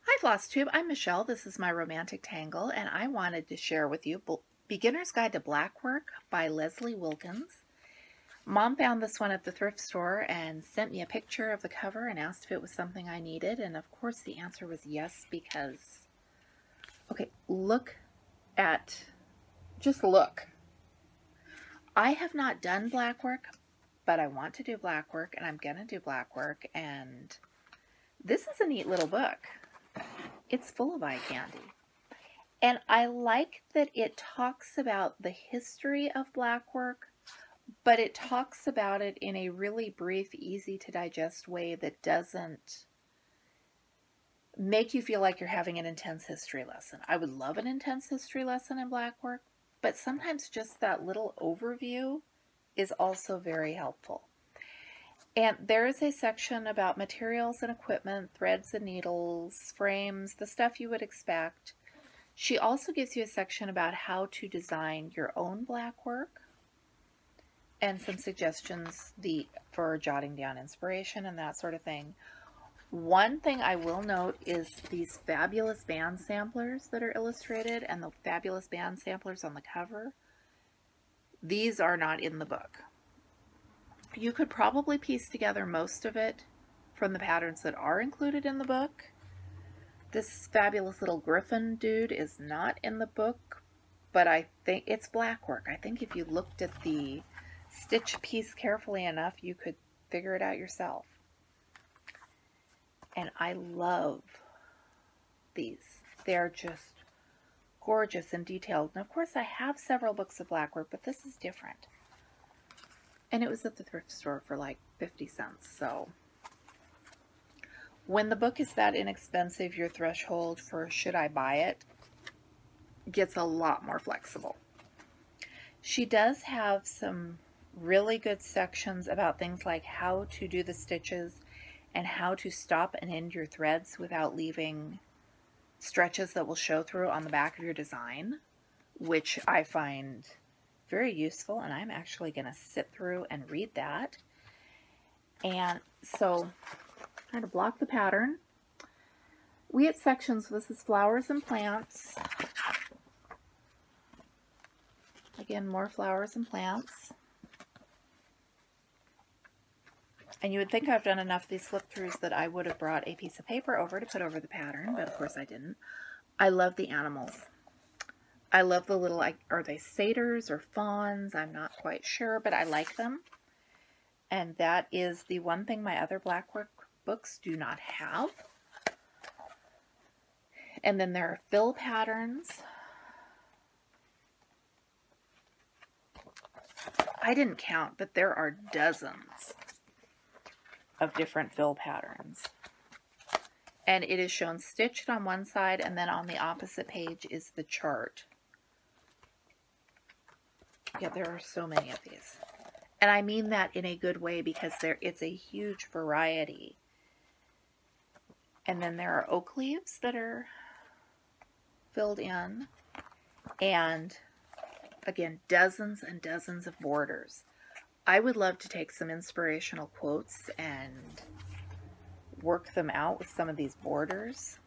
Hi FlossTube, I'm Michelle. This is my romantic tangle, and I wanted to share with you Beginner's Guide to Blackwork by Lesley Wilkins. Mom found this one at the thrift store and sent me a picture of the cover and asked if it was something I needed, and of course the answer was yes, because, okay, just look. I have not done blackwork, but I want to do blackwork, and I'm going to do blackwork, and this is a neat little book. It's full of eye candy. And I like that it talks about the history of blackwork, but it talks about it in a really brief, easy to digest way that doesn't make you feel like you're having an intense history lesson. I would love an intense history lesson in blackwork, but sometimes just that little overview is also very helpful. And there is a section about materials and equipment, threads and needles, frames, the stuff you would expect. She also gives you a section about how to design your own blackwork and some suggestions for jotting down inspiration and that sort of thing. One thing I will note is these fabulous band samplers that are illustrated and the fabulous band samplers on the cover. These are not in the book. You could probably piece together most of it from the patterns that are included in the book. This fabulous little griffin dude is not in the book, but I think it's blackwork. I think if you looked at the stitch piece carefully enough, you could figure it out yourself. And I love these. They're just gorgeous and detailed. And of course I have several books of blackwork, but this is different. And it was at the thrift store for like 50 cents. So when the book is that inexpensive, your threshold for should I buy it gets a lot more flexible. She does have some really good sections about things like how to do the stitches and how to stop and end your threads without leaving stretches that will show through on the back of your design, which I find very useful, and I'm actually going to sit through and read that. And so I'm going to block the pattern. We had sections. This is flowers and plants. Again, more flowers and plants. And you would think I've done enough of these flip throughs that I would have brought a piece of paper over to put over the pattern, but of course I didn't. I love the animals. I love the little, are they satyrs or fawns? I'm not quite sure, but I like them. And that is the one thing my other blackwork books do not have. And then there are fill patterns. I didn't count, but there are dozens of different fill patterns. And it is shown stitched on one side, and then on the opposite page is the chart. Yeah, there are so many of these. And I mean that in a good way because it's a huge variety. And then there are oak leaves that are filled in. And again, dozens and dozens of borders. I would love to take some inspirational quotes and work them out with some of these borders.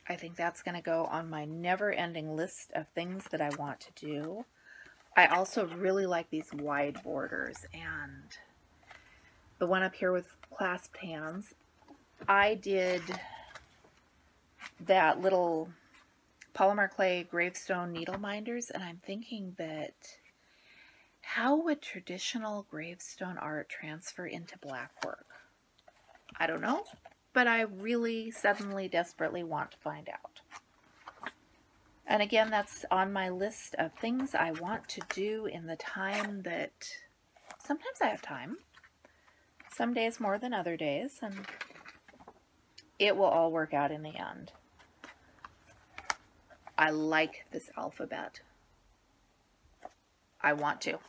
I think that's going to go on my never-ending list of things that I want to do. I also really like these wide borders, and the one up here with clasped hands. I did that little polymer clay gravestone needle minders, and I'm thinking that how would traditional gravestone art transfer into blackwork? I don't know, but I really suddenly desperately want to find out. And again, that's on my list of things I want to do in the time that sometimes I have time. Some days more than other days, and it will all work out in the end. I like this alphabet. I want to.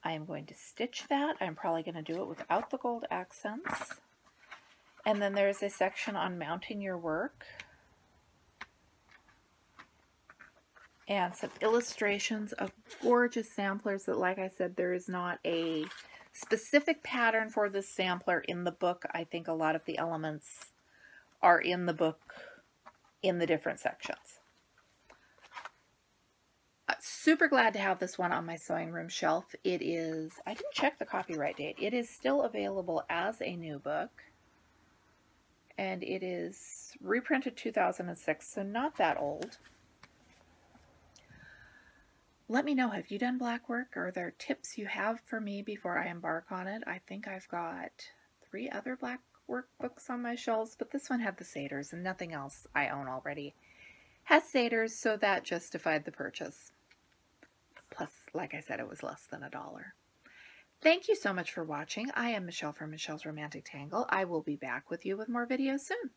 I am going to stitch that. I'm probably going to do it without the gold accents. And then there's a section on mounting your work. And some illustrations of gorgeous samplers that, like I said, there is not a specific pattern for this sampler in the book. I think a lot of the elements are in the book in the different sections. Super glad to have this one on my sewing room shelf. It is, I didn't check the copyright date. It is still available as a new book. And it is reprinted 2006, so not that old. Let me know, have you done Blackwork? Are there tips you have for me before I embark on it? I think I've got 3 other Blackwork books on my shelves, but this one had the satyrs, and nothing else I own already has satyrs, so that justified the purchase. Plus, like I said, it was less than $1. Thank you so much for watching. I am Michelle from Michelle's Romantic Tangle. I will be back with you with more videos soon.